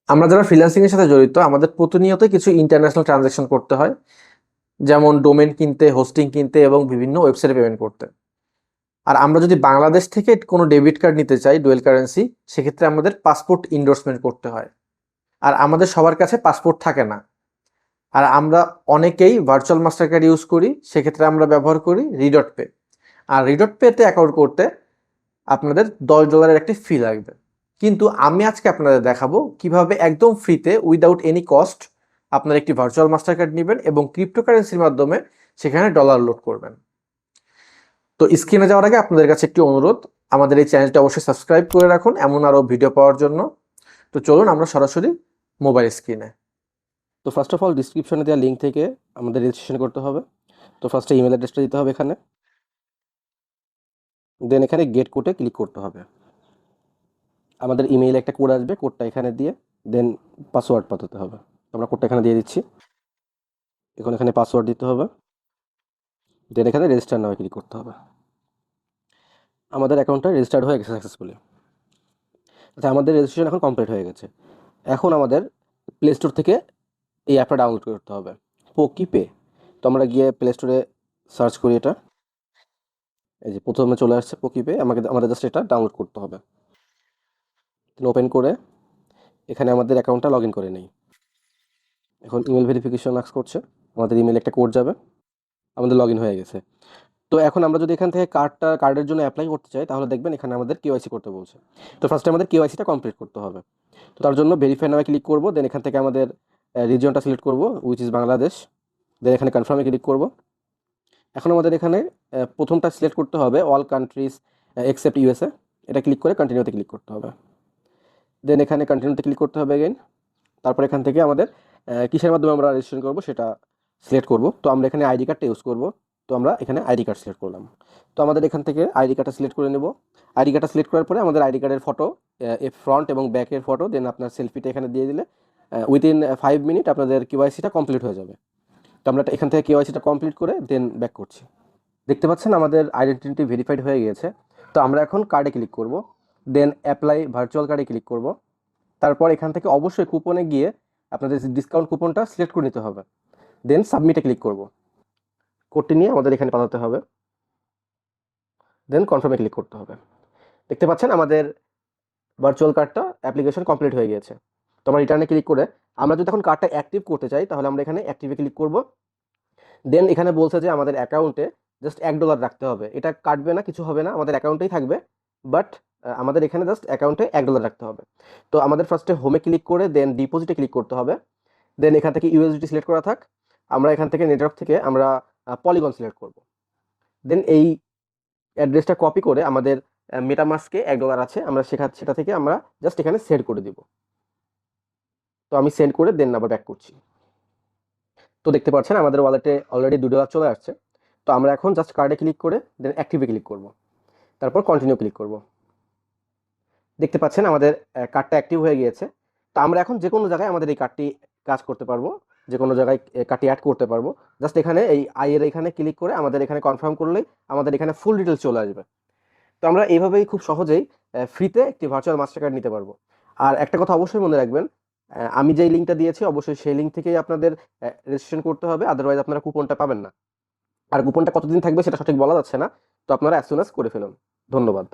আমরা যারা ফ্রিল্যান্সিং এর সাথে জড়িত আমাদের প্রতিনিয়ত কিছু ইন্টারন্যাশনাল ট্রানজাকশন করতে হয়, যেমন ডোমেন কিনতে, হোস্টিং কিনতে এবং বিভিন্ন ওয়েবসাইটে পেমেন্ট করতে। আর আমরা যদি বাংলাদেশ থেকে কোনো ডেবিট কার্ড নিতে চাই ডুয়েল কারেন্সি, সেক্ষেত্রে আমাদের পাসপোর্ট ইন্ডোর্সমেন্ট করতে হয়। আর আমাদের সবার কাছে পাসপোর্ট থাকে না। আর আমরা অনেকেই ভার্চুয়াল মাস্টার কার্ড ইউজ করি, সেক্ষেত্রে আমরা ব্যবহার করি রিডট পে। আর রিডট পেতে অ্যাকাউন্ট করতে আপনাদের $10 একটি ফি লাগবে। কিন্তু আমি আজকে আপনাদের দেখাবো কিভাবে একদম ফ্রিতে উইদাউট এনি কস্ট আপনার একটি ভার্চুয়াল মাস্টার কার্ড নেবেন এবং ক্রিপ্টোকারেন্সির মাধ্যমে সেখানে ডলার লোড করবেন। তো স্ক্রিনে যাওয়ার আগে আপনাদের কাছে একটি অনুরোধ, আমাদের এই চ্যানেলটি অবশ্যই সাবস্ক্রাইব করে রাখুন এমন আরও ভিডিও পাওয়ার জন্য। তো চলুন আমরা সরাসরি মোবাইল স্ক্রিনে। তো ফার্স্ট অফ অল ডিসক্রিপশনে দেওয়া লিঙ্ক থেকে আমাদের রেজিস্ট্রেশন করতে হবে। তো ফার্স্টে ইমেল অ্যাড্রেসটা দিতে হবে এখানে, দেন এখানে গেট কোডে ক্লিক করতে হবে। আমাদের ইমেইলে একটা কোড আসবে, কোডটা এখানে দিয়ে দেন পাসওয়ার্ড পাঠাতে হবে। আমরা কোডটা এখানে দিয়ে দিচ্ছি, এখন এখানে পাসওয়ার্ড দিতে হবে, দেন এখানে রেজিস্টার নামে ক্লিক করতে হবে। আমাদের অ্যাকাউন্টটা রেজিস্টার্ড হয়ে গেছে সাকসেসফুলি। আচ্ছা, আমাদের রেজিস্ট্রেশন এখন কমপ্লিট হয়ে গেছে। এখন আমাদের প্লে স্টোর থেকে এই অ্যাপটা ডাউনলোড করতে হবে, পোকিপে। তো আমরা গিয়ে প্লে স্টোরে সার্চ করি, এটা এই যে প্রথমে চলে আসছে পোকিপে। আমাদের জাস্ট এটা ডাউনলোড করতে হবে। ওপেন করে এখানে আমাদের অ্যাকাউন্টটা লগ ইন করে নেই। এখন ইমেল ভেরিফিকেশন আস্ক করছে, আমাদের ইমেলে একটা কোড যাবে, আমাদের লগ ইন হয়ে গেছে। তো এখন আমরা যদি এখান থেকে কার্ডের জন্য অ্যাপ্লাই করতে চাই, তাহলে দেখবেন এখানে আমাদের কেওয়াইসি করতে বলছে। তো ফার্স্টে আমাদের কেওয়াইসিটা কমপ্লিট করতে হবে। তো তার জন্য ভেরিফাই নামে ক্লিক করব, দেন এখান থেকে আমাদের রিজিয়নটা সিলেক্ট করব, উইচ ইজ বাংলাদেশ। দেন এখানে কনফার্মে ক্লিক করব। এখন আমাদের এখানে প্রথমটা সিলেক্ট করতে হবে অল কান্ট্রিজ এক্সেপ্ট ইউএসএ। এটা ক্লিক করে কন্টিনিউতে ক্লিক করতে হবে। দেন এখানে কন্টিনিউতে ক্লিক করতে হবে এগেইন। তারপর এখান থেকে আমাদের কিসের মাধ্যমে আমরা রেজিস্ট্রেশন করব সেটা সিলেক্ট করব। তো আমরা এখানে আইডি কার্ডটা ইউজ করব। তো আমরা এখানে আইডি কার্ড সিলেক্ট করলাম। তো আমাদের এখান থেকে আইডি কার্ডটা সিলেক্ট করে নেব। আইডি কার্ডটা সিলেক্ট করার পরে আমাদের আইডি কার্ডের ফটো, ফ্রন্ট এবং ব্যাকের ফটো, দেন আপনার সেলফিটা এখানে দিয়ে দিলে উইদিন 5 মিনিট আপনাদের কেওয়াইসিটা কমপ্লিট হয়ে যাবে। তো আমরা এখান থেকে কেওয়াইসিটা কমপ্লিট করে দেন ব্যাক করছি। দেখতে পাচ্ছেন আমাদের আইডেন্টিটি ভেরিফাইড হয়ে গিয়েছে। তো আমরা এখন কার্ডে ক্লিক করব, দেন অ্যাপ্লাই ভার্চুয়াল কার্ডে ক্লিক করব। তারপর এখান থেকে অবশ্যই কুপনে গিয়ে আপনাদের ডিসকাউন্ট কুপনটা সিলেক্ট করে নিতে হবে, দেন সাবমিটে ক্লিক করব। কোডটি নিয়ে আমাদের এখানে পাঠাতে হবে, দেন কনফার্মে ক্লিক করতে হবে। দেখতে পাচ্ছেন আমাদের ভার্চুয়াল কার্ডটা অ্যাপ্লিকেশন কমপ্লিট হয়ে গিয়েছে। তো আমরা রিটার্নে ক্লিক করে আমরা যদি এখন কার্ডটা অ্যাক্টিভ করতে চাই, তাহলে আমরা এখানে অ্যাক্টিভে ক্লিক করব। দেন এখানে বলছে যে আমাদের অ্যাকাউন্টে জাস্ট $1 রাখতে হবে। এটা কাটবে না, কিছু হবে না, আমাদের অ্যাকাউন্টেই থাকবে। বাট আমাদের এখানে জাস্ট অ্যাকাউন্টে $1 রাখতে হবে। তো আমাদের ফার্স্টে হোমে ক্লিক করে দেন ডিপোজিটে ক্লিক করতে হবে। দেন এখান থেকে ইউএসডিটি সিলেক্ট করা থাক। আমরা এখান থেকে নেটওয়ার্ক থেকে আমরা পলিগন সিলেক্ট করব। দেন এই অ্যাড্রেসটা কপি করে আমাদের মেটামাস্কে $1 আছে, আমরা সেটা থেকে আমরা জাস্ট এখানে সেন্ড করে দিব। তো আমি সেন্ড করে দেন আবার ব্যাক করছি। তো দেখতে পাচ্ছেন আমাদের ওয়ালেটে অলরেডি $2 চলে আসছে। তো আমরা এখন জাস্ট কার্ডে ক্লিক করে দেন অ্যাক্টিভে ক্লিক করব, তারপর কন্টিনিউ ক্লিক করব। দেখতে পাচ্ছেন আমাদের কার্ডটা অ্যাক্টিভ হয়ে গিয়েছে। তো আমরা এখন যে কোনো জায়গায় আমাদের এই কার্ডটি কাজ করতে পারবো, যে কোনো জায়গায় কার্ডটি অ্যাড করতে পারবো। জাস্ট এখানে এই এর এখানে ক্লিক করে আমাদের এখানে কনফার্ম করলেই আমাদের এখানে ফুল ডিটেলস চলে আসবে। তো আমরা এইভাবেই খুব সহজেই ফ্রিতে একটি ভার্চুয়াল মাস্টার কার্ড নিতে পারবো। আর একটা কথা অবশ্যই মনে রাখবেন, আমি যেই লিঙ্কটা দিয়েছি অবশ্যই সেই লিঙ্ক থেকেই আপনাদের রেজিস্ট্রেশন করতে হবে, আদারওয়াইজ আপনারা কুপনটা পাবেন না। আর কুপনটা কতদিন থাকবে সেটা সঠিক বলা যাচ্ছে না। তো আপনারা অ্যাজ সুন অ্যাজ করে ফেলুন। ধন্যবাদ।